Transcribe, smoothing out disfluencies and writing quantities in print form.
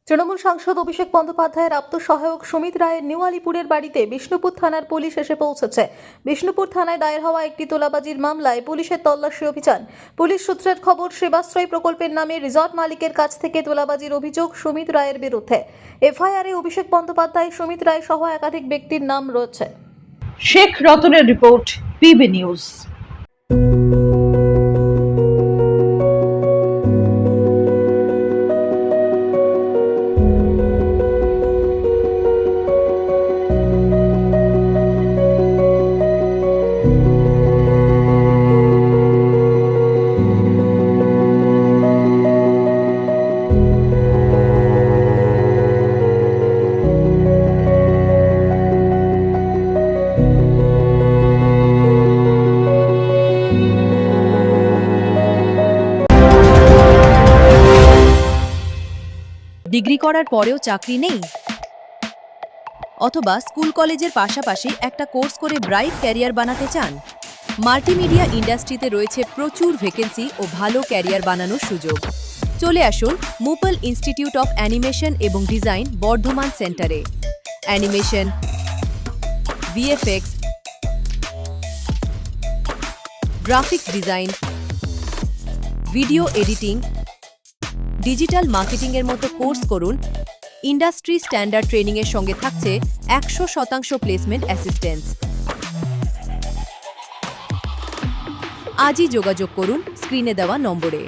তৃণমূল সাংসদ অভিষেক বন্দ্যোপাধ্যায়ের আত্মসহায়ক সুমিত রায়ের নিউ আলিপুরের বাড়িতে বিষ্ণুপুর থানার পুলিশ এসে পৌঁছেছে। বিষ্ণুপুর থানায় দায়ের হওয়া একটি তোলাবাজির মামলায় পুলিশের তল্লাশি অভিযান। পুলিশ সূত্রের খবর, সেবাশ্রয় প্রকল্পের নামে রিসর্ট মালিকের কাছ থেকে তোলাবাজির অভিযোগ সুমিত রায়ের বিরুদ্ধে। এফআইআরে অভিষেক বন্দ্যোপাধ্যায়, সুমিত রায় সহ একাধিক ব্যক্তির নাম রয়েছে। শেখ রতনের রিপোর্ট, পিবি নিউজ। ডিগ্রি করার পরেও চাকরি নেই, অথবা স্কুল কলেজের পাশাপাশি একটা কোর্স করে ব্রাইট ক্যারিয়ার বানাতে চান? মাল্টিমিডিয়া ইন্ডাস্ট্রিতে রয়েছে প্রচুর ভ্যাকেন্সি ও ভালো ক্যারিয়ার বানানোর সুযোগ। চলে আসুন মুপল ইনস্টিটিউট অফ অ্যানিমেশন এবং ডিজাইন বর্ধমান সেন্টারে। Animation, VFX, graphics design, video editing, digital মার্কেটিংয়ের মতো কোর্স করুন। ইন্ডাস্ট্রি স্ট্যান্ডার্ড ট্রেনিংয়ের সঙ্গে থাকছে 100% প্লেসমেন্ট অ্যাসিস্ট্যান্স। আজই যোগাযোগ করুন স্ক্রিনে দেওয়া নম্বরে।